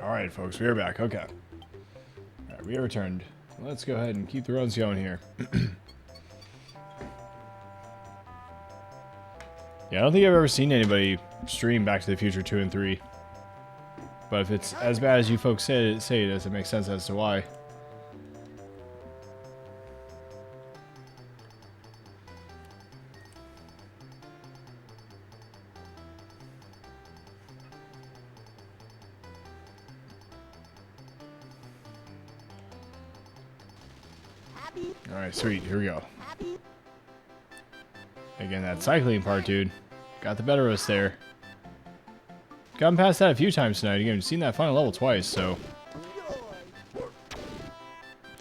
Alright, folks, we are back. Okay. Alright, we are returned. Let's go ahead and keep the runs going here. Yeah, I don't think I've ever seen anybody stream Back to the Future 2 and 3. But if it's as bad as you folks say it is, it makes sense as to why. Alright, sweet. Here we go. Again, that cycling part, dude. Got the better of us there. Gotten past that a few times tonight. Again, we've seen that final level twice, so...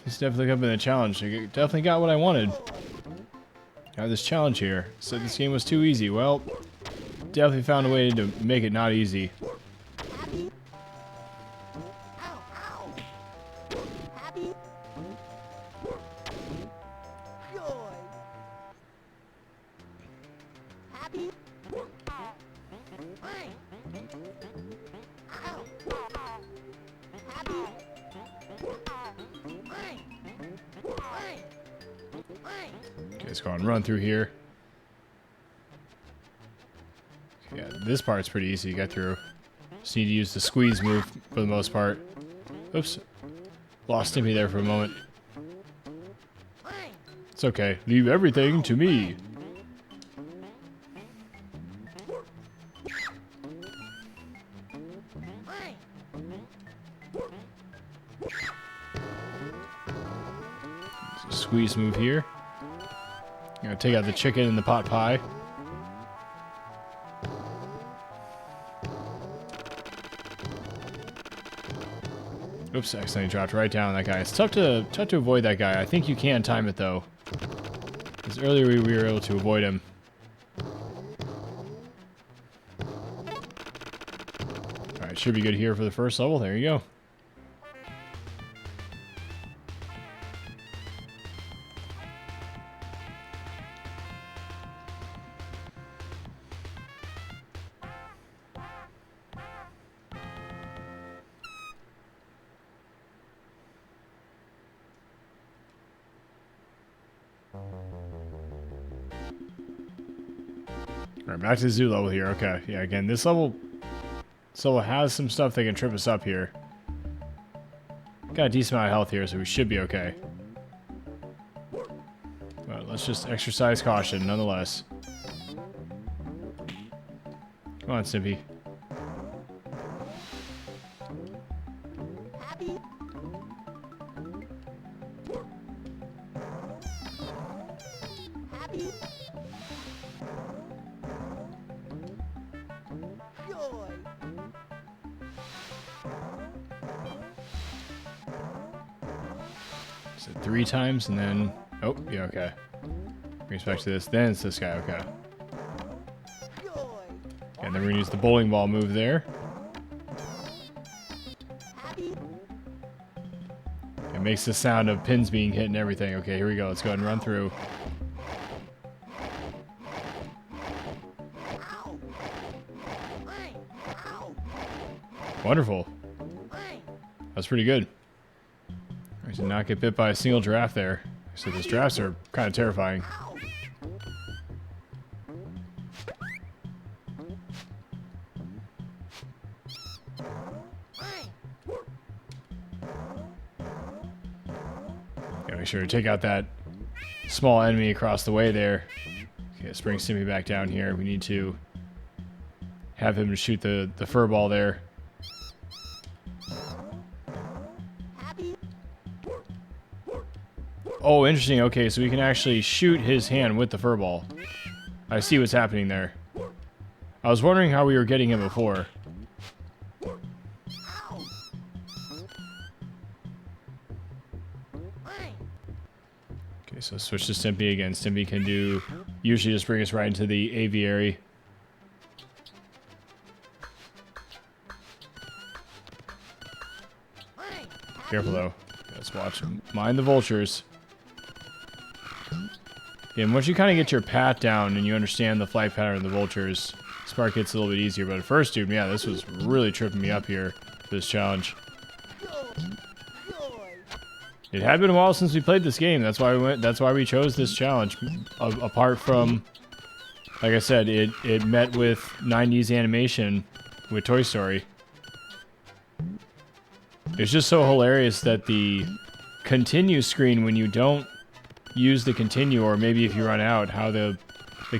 It's definitely been a challenge. I definitely got what I wanted. Got this challenge here. Said this game was too easy. Well, definitely found a way to make it not easy. Let's go and run through here. Yeah, this part's pretty easy to get through. Just need to use the squeeze move for the most part. Oops. Lost Stimpy there for a moment. It's okay. Leave everything to me. Squeeze move here. Gonna take out the chicken and the pot pie. Oops, accidentally dropped right down on that guy. It's tough to avoid that guy. I think you can time it though. Because earlier we were able to avoid him. Alright, should be good here for the first level. There you go. Alright, back to the zoo level here. Okay, yeah, again, this level has some stuff that can trip us up here. Got a decent amount of health here, so we should be okay. But let's just exercise caution, nonetheless. Come on, Stimpy. So 3 times and then... Oh, yeah, okay. Brings back to this. Then it's this guy, okay. And then we're gonna use the bowling ball move there. It makes the sound of pins being hit and everything. Okay, here we go. Let's go ahead and run through. Wonderful. That's pretty good. I did not get bit by a single giraffe there. So those giraffes are kind of terrifying. Yeah, make sure to take out that small enemy across the way there. Okay, let's bring Stimpy back down here. We need to have him shoot the fur ball there. Oh, interesting. Okay, so we can actually shoot his hand with the fur ball. I see what's happening there. I was wondering how we were getting him before. Okay, so switch to Stimpy again. Stimpy can do... Usually just bring us right into the aviary. Careful, though. Let's watch him. Mind the vultures. And once you kind of get your pat down and you understand the flight pattern of the vultures, this part gets a little bit easier. But at first, dude, yeah, this was really tripping me up here. for this challenge. It had been a while since we played this game. That's why we went. That's why we chose this challenge. Apart from, like I said, it met with 90s animation with Toy Story. It's just so hilarious that the continue screen, when you don't use the continue, or maybe if you run out, how the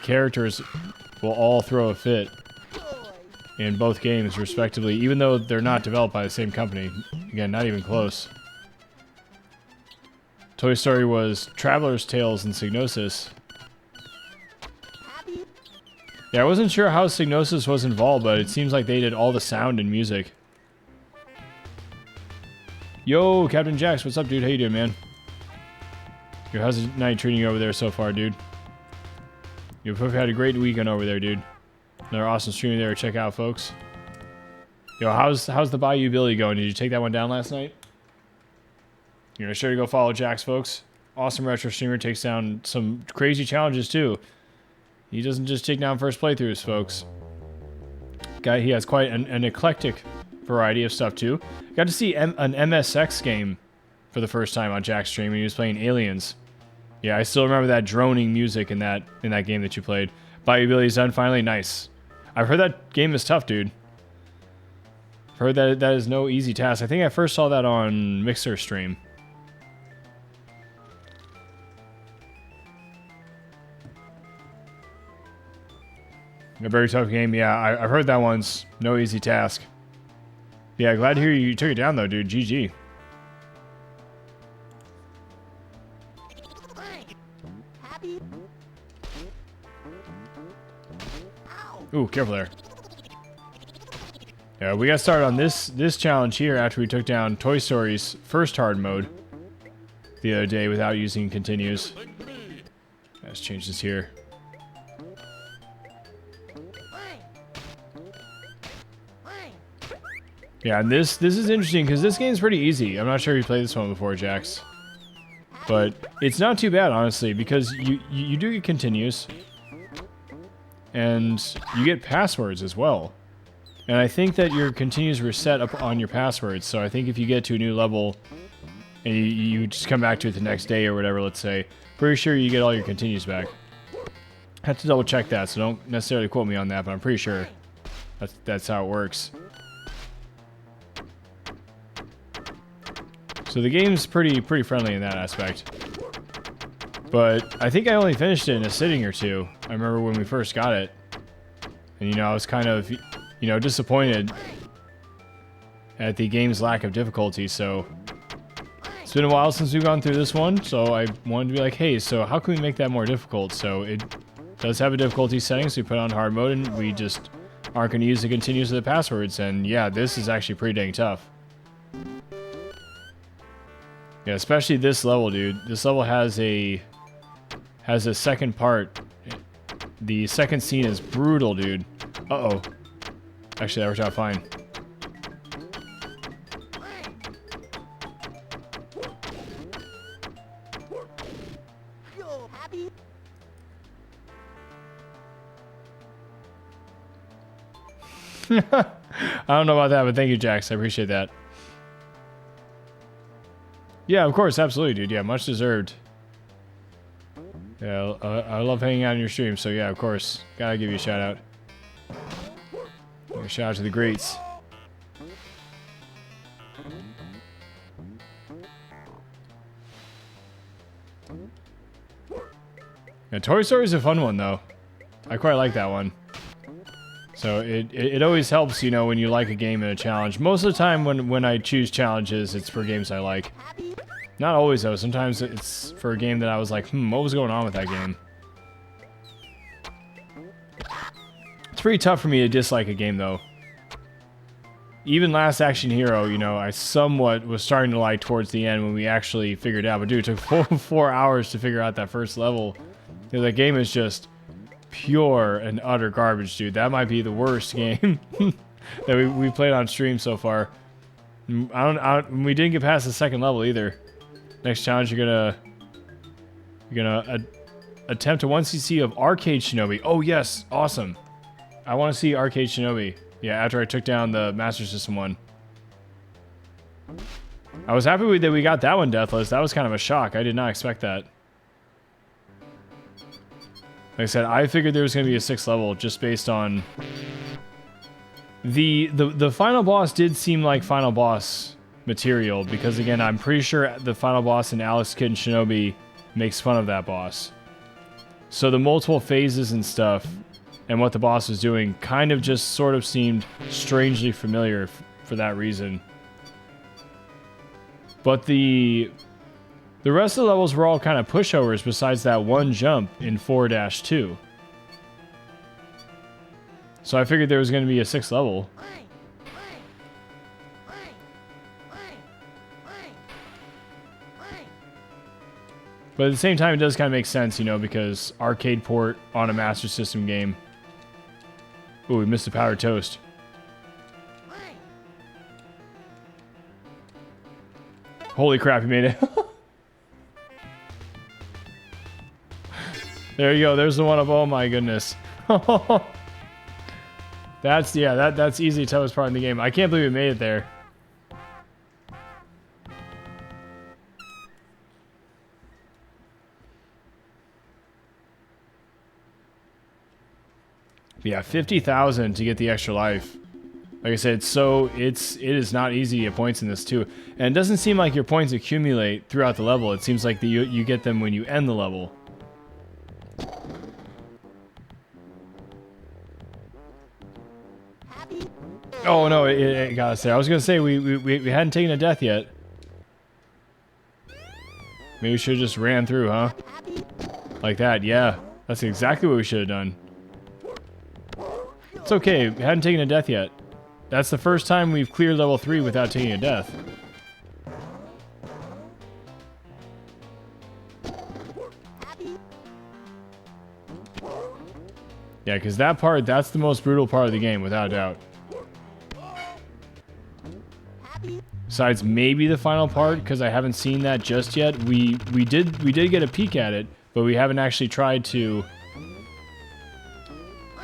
characters will all throw a fit in both games respectively, even though they're not developed by the same company. Again, not even close. Toy Story was Traveler's Tales and Psygnosis. Yeah, I wasn't sure how Psygnosis was involved, but it seems like they did all the sound and music. Yo, Captain Jax, what's up, dude? How you doing, man? Yo, how's the night treating you over there so far, dude? You've had a great weekend over there, dude. Another awesome stream there to check out, folks. Yo, how's the Bayou Billy going? Did you take that one down last night? You're sure to go follow Jax, folks. Awesome retro streamer, takes down some crazy challenges too. He doesn't just take down first playthroughs, folks. Guy, he has quite an eclectic variety of stuff too. Got to see an MSX game for the first time on Jack's stream, and he was playing Aliens. Yeah, I still remember that droning music in that game that you played. Bayou Billy's done finally. Nice. I've heard that game is tough, dude. I've heard that that is no easy task. I think I first saw that on Mixer stream. A very tough game. Yeah, I've heard that one's no easy task. Yeah, glad to hear you took it down though, dude. GG. Ooh, careful there. Yeah, we got started on this challenge here after we took down Toy Story's first hard mode the other day without using continues. Let's change this here. Yeah, and this is interesting because this game's pretty easy. I'm not sure if you played this one before, Jax. But it's not too bad, honestly, because you do get continues. And you get passwords as well. And I think that your continues were set up on your passwords. So I think if you get to a new level and you just come back to it the next day or whatever, let's say, pretty sure you get all your continues back. I have to double check that, so don't necessarily quote me on that, but I'm pretty sure that's how it works. So the game's pretty friendly in that aspect. But I think I only finished it in a sitting or two. I remember when we first got it. And, you know, I was kind of, you know, disappointed at the game's lack of difficulty. So it's been a while since we've gone through this one. So I wanted to be like, hey, so how can we make that more difficult? So it does have a difficulty setting. So we put on hard mode and we just aren't going to use the continues of the passwords. And yeah, this is actually pretty dang tough. Yeah, especially this level, dude. This level has a second part. The second scene is brutal, dude. Uh-oh. Actually, that worked out fine. I don't know about that, but thank you, Jax. I appreciate that. Yeah, of course, absolutely, dude. Yeah, much deserved. Yeah, I love hanging out in your stream, so yeah, of course. Gotta give you a shout out. A shout out to the greats. Yeah, Toy Story is a fun one, though. I quite like that one. So it always helps, you know, when you like a game and a challenge. Most of the time when I choose challenges, it's for games I like. Not always, though. Sometimes it's for a game that I was like, what was going on with that game? It's pretty tough for me to dislike a game, though. Even Last Action Hero, you know, I somewhat was starting to like towards the end when we actually figured it out. But dude, it took four hours to figure out that first level. You know, that game is just pure and utter garbage, dude. That might be the worst game that we played on stream so far. We didn't get past the second level either. Next challenge, you're gonna attempt a 1cc of Arcade Shinobi. Oh yes, awesome. I want to see Arcade Shinobi. Yeah, after I took down the Master System one. I was happy that we got that one deathless. That was kind of a shock. I did not expect that. Like I said, I figured there was going to be a 6th level just based on... The final boss did seem like final boss material, because again, I'm pretty sure the final boss in Alex Kidd and Shinobi makes fun of that boss. So the multiple phases and stuff, and what the boss was doing, kind of just sort of seemed strangely familiar for that reason. But the rest of the levels were all kind of pushovers besides that one jump in 4-2. So I figured there was going to be a 6th level. But at the same time, it does kind of make sense, you know, because arcade port on a Master System game. Ooh, we missed a powdered toast. Holy crap, he made it. There you go, there's the one up. Oh my goodness. That's easy toughest part in the game. I can't believe we made it there. Yeah, 50,000 to get the extra life. Like I said, it is not easy to get points in this too. And it doesn't seem like your points accumulate throughout the level. It seems like you get them when you end the level. Oh no, it got us there. I was gonna say we hadn't taken a death yet. Maybe we should have just ran through, huh? Like that, yeah. That's exactly what we should have done. It's okay, we hadn't taken a death yet. That's the first time we've cleared level 3 without taking a death. Yeah, because that's the most brutal part of the game, without a doubt. Besides maybe the final part, because I haven't seen that just yet. We did get a peek at it, but we haven't actually tried to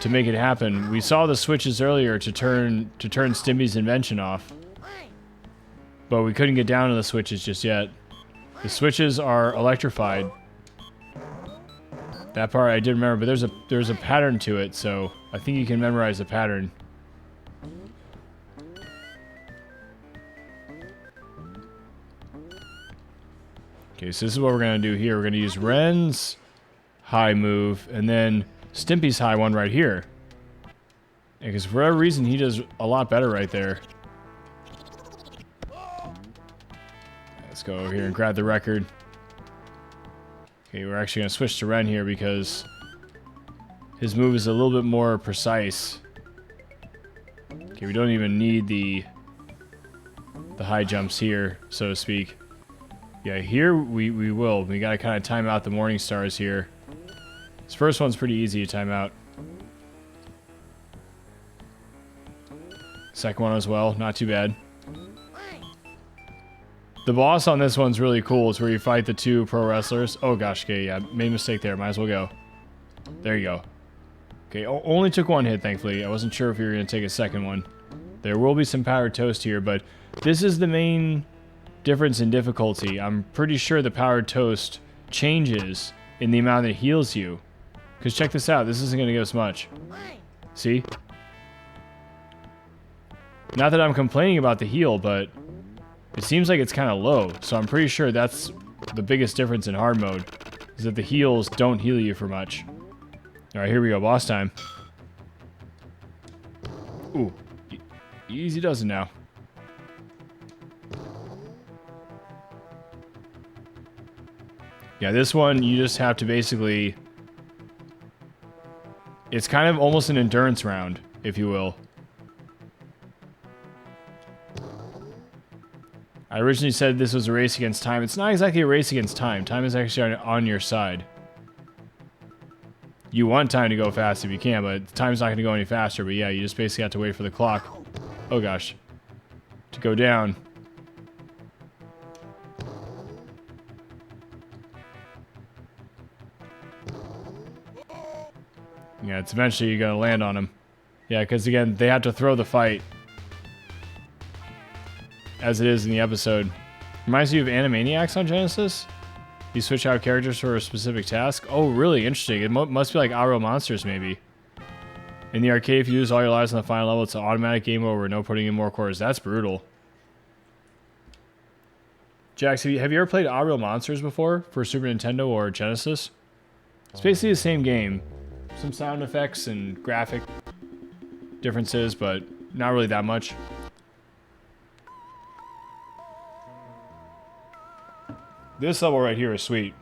make it happen. We saw the switches earlier to turn Stimpy's invention off, but we couldn't get down to the switches just yet. The switches are electrified. That part I did remember, but there's a pattern to it, so I think you can memorize the pattern. Okay, so this is what we're gonna do here. We're gonna use Ren's high move, and then Stimpy's high one right here. Because for whatever reason, he does a lot better right there. Let's go over here and grab the record. Okay, we're actually going to switch to Ren here because his move is a little bit more precise. Okay, we don't even need the high jumps here, so to speak. Yeah, here we will. We got to kind of time out the morning stars here. This first one's pretty easy to time out. Second one as well, not too bad. The boss on this one's really cool. It's where you fight the 2 pro wrestlers. Oh gosh, okay, yeah, made a mistake there. Might as well go. There you go. Okay, only took 1 hit, thankfully. I wasn't sure if you were going to take a second one. There will be some powdered toast here, but this is the main difference in difficulty. I'm pretty sure the powdered toast changes in the amount it heals you. Because check this out, this isn't going to give us much. See? Not that I'm complaining about the heal, but it seems like it's kind of low. So I'm pretty sure that's the biggest difference in hard mode, is that the heals don't heal you for much. Alright, here we go, boss time. Ooh, easy does it now. Yeah, this one, you just have to basically... It's kind of almost an endurance round, if you will. I originally said this was a race against time. It's not exactly a race against time. Time is actually on your side. You want time to go fast if you can, but time's not going to go any faster. But yeah, you just basically have to wait for the clock. Oh gosh. To go down. Yeah, it's eventually you're going to land on him. Yeah, because again, they have to throw the fight. as it is in the episode. Reminds you of Animaniacs on Genesis. You switch out characters for a specific task. Oh, really interesting. It must be like Aro Monsters, maybe. In the arcade, if you lose all your lives on the final level, it's an automatic game over. No putting in more quarters. That's brutal. Jax, have you ever played Aro Monsters before for Super Nintendo or Genesis? It's basically the same game. Some sound effects and graphic differences, but not really that much. This level right here is sweet.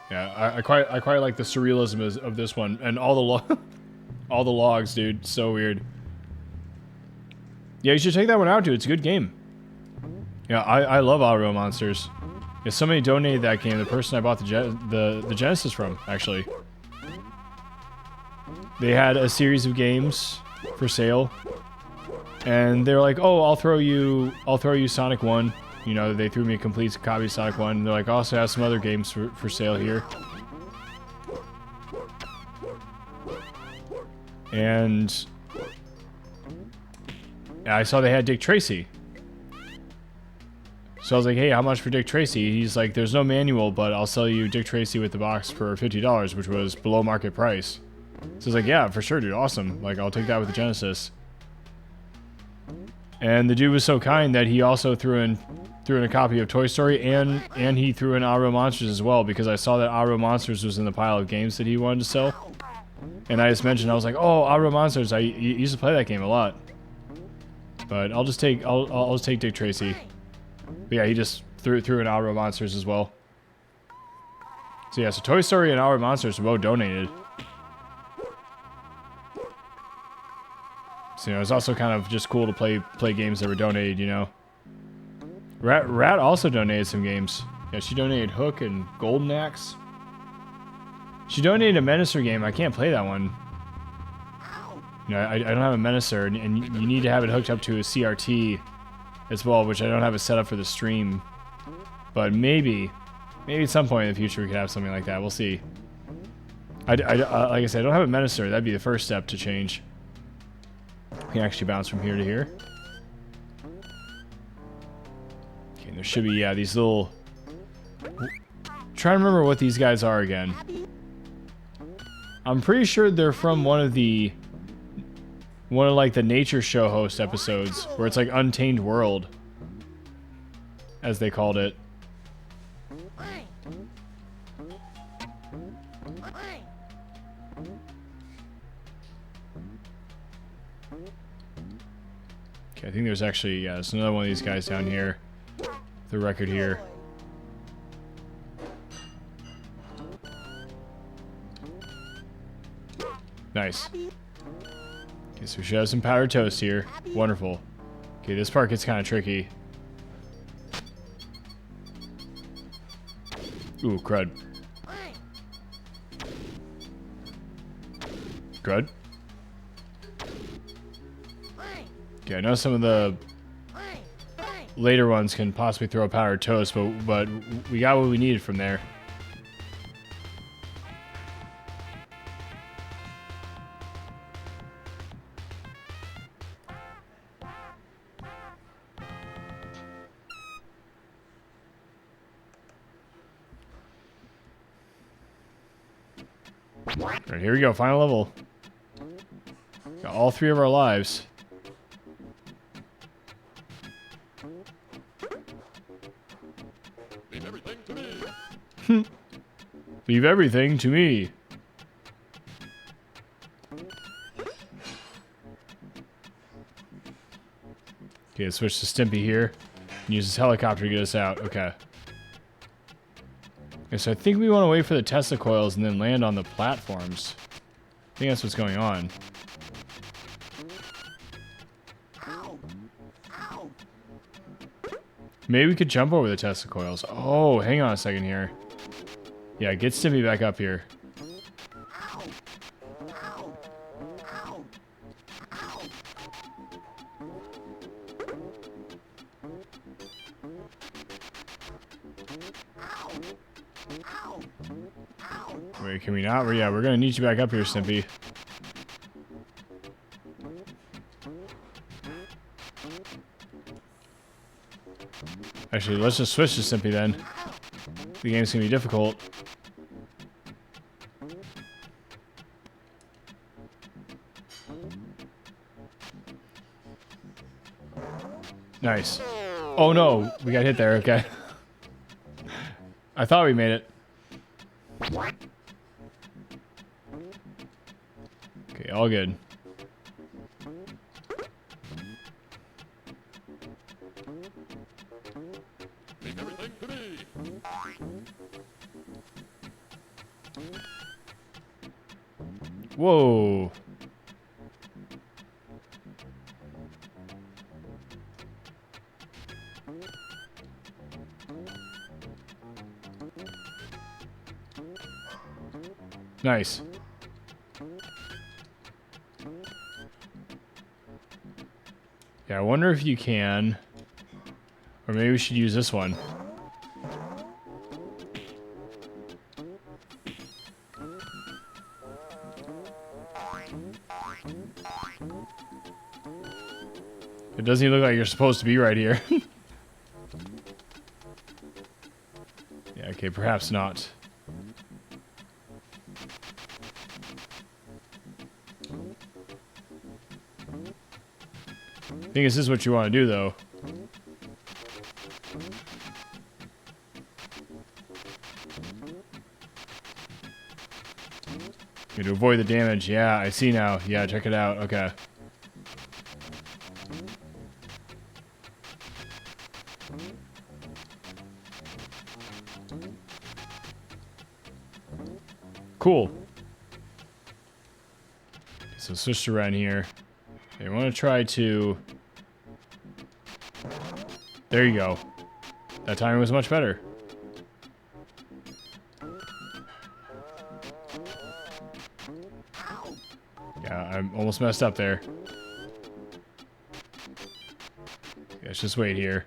Yeah, I quite like the surrealism of this one, and all the logs, dude. So weird. Yeah, you should check that one out, dude. It's a good game. Yeah, I love Aro Monsters. Yeah, somebody donated that game. The person I bought the Genesis from, actually. They had a series of games for sale, and they were like, "Oh, I'll throw you Sonic 1." You know, they threw me a complete copy of Sonic 1. They're like, also have some other games for sale here. And I saw they had Dick Tracy. So I was like, hey, how much for Dick Tracy? He's like, there's no manual, but I'll sell you Dick Tracy with the box for $50, which was below market price. So I was like, yeah, for sure, dude. Awesome. Like, I'll take that with the Genesis. And the dude was so kind that he also threw in a copy of Toy Story, and he threw in Aro Monsters as well, because I saw that Aro Monsters was in the pile of games that he wanted to sell. And I just mentioned, I was like, oh, Aro Monsters, I used to play that game a lot. But I'll just take Dick Tracy. But yeah, he just threw in Aro Monsters as well. So yeah, so Toy Story and Aro Monsters were both donated. So, you know, it's also kind of just cool to play games that were donated, you know. Rat also donated some games. Yeah, she donated Hook and Golden Axe. She donated a Menacer game. I can't play that one. You know, I don't have a Menacer, and you need to have it hooked up to a CRT as well, which I don't have it set up for the stream. But maybe at some point in the future we could have something like that. We'll see. Like I said, I don't have a Menacer. That'd be the first step to change. We can actually bounce from here to here. Okay, there should be, yeah, these little... Try to remember what these guys are again. I'm pretty sure they're from one of like the nature show host episodes, where it's like Untamed World, as they called it. Okay, I think there's actually, yeah, there's another one of these guys down here. The record here. Nice. Okay, so we should have some powdered toast here. Wonderful. Okay, this part gets kind of tricky. Ooh, crud. Crud. Okay, I know some of the later ones can possibly throw powdered toast, but we got what we needed from there. Alright, here we go, final level. Got all 3 of our lives. Leave everything to me. Okay, let's switch to Stimpy here. And use this helicopter to get us out. Okay. Okay, so I think we want to wait for the Tesla coils and then land on the platforms. I think that's what's going on. Maybe we could jump over the Tesla coils. Oh, hang on a second here. Yeah, get Stimpy back up here. Wait, can we not? Yeah, we're gonna need you back up here, Stimpy. Actually, let's just switch to Stimpy then. The game's gonna be difficult. Nice. Oh no, we got hit there, okay. I thought we made it. Okay, all good. Whoa. Nice. Yeah, I wonder if you can. Or maybe we should use this one. It doesn't even look like you're supposed to be right here. Yeah, okay, perhaps not. I think this is what you want to do, though. Okay, to avoid the damage. Yeah, I see now. Yeah, check it out. Okay. Cool. So switch around here. Okay, I want to try to... There you go. That timing was much better. Yeah, I'm almost messed up there. Yeah, let's just wait here.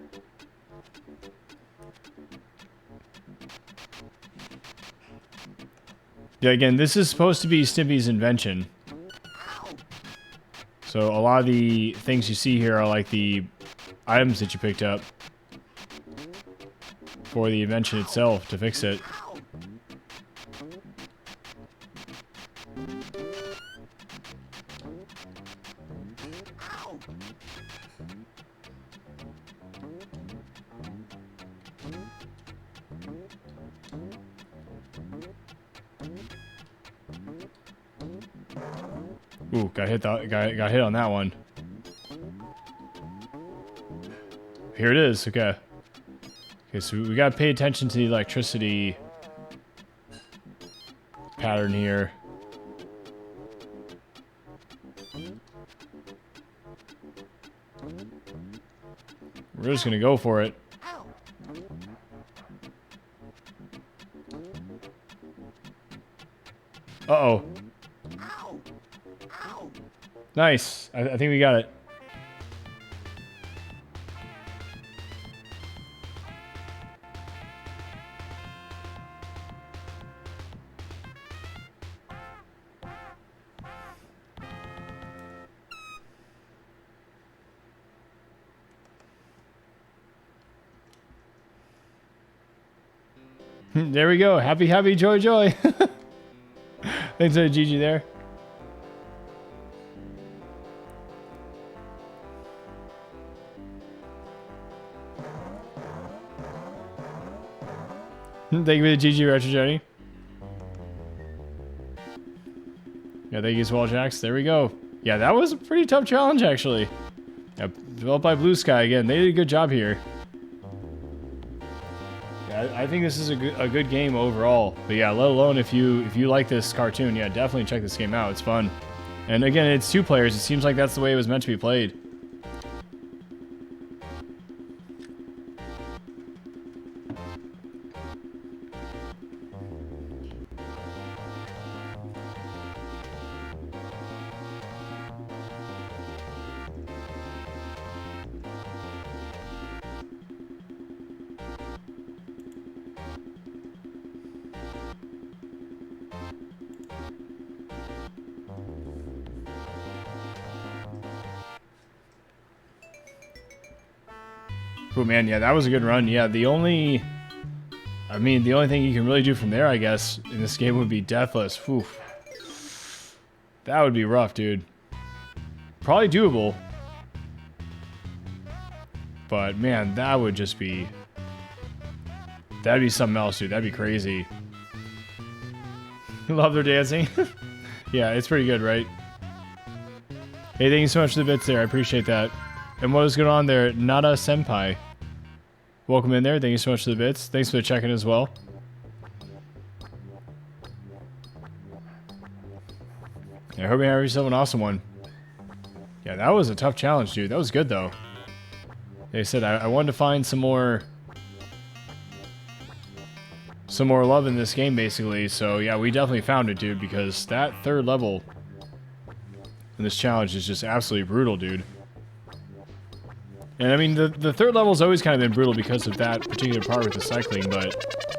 Yeah, again, this is supposed to be Stimpy's invention. So a lot of the things you see here are like the items that you picked up for the invention itself to fix it. Ooh, got hit on that one. Here it is. Okay. Okay, so we gotta pay attention to the electricity pattern here. We're just gonna go for it. Uh-oh. Nice. I think we got it. There we go. Happy, happy, joy, joy. Thanks for the GG there. Thank you for the GG Retro Journey. Yeah, thank you as well, Jax. There we go. Yeah, that was a pretty tough challenge, actually. Yeah, developed by Blue Sky again. They did a good job here. Yeah, I think this is a good game overall. But yeah, let alone if you like this cartoon, yeah, definitely check this game out. It's fun. And again, it's 2 players. It seems like that's the way it was meant to be played. Oh man, yeah, that was a good run. Yeah, the only thing you can really do from there, I guess, in this game would be deathless. Whew. That would be rough, dude. Probably doable. But man, that would just be... That'd be something else, dude. That'd be crazy. Love their dancing. Yeah, it's pretty good, right? Hey, thank you so much for the bits there. I appreciate that. And what is going on there? Nada Senpai. Welcome in there. Thank you so much for the bits. Thanks for the check-in as well. I hope you have yourself an awesome one. Yeah, that was a tough challenge, dude. That was good, though. Like I said, I wanted to find some more love in this game, basically. So, yeah, we definitely found it, dude, because that third level in this challenge is just absolutely brutal, dude. And, I mean, the third level's always kind of been brutal because of that particular part with the cycling, but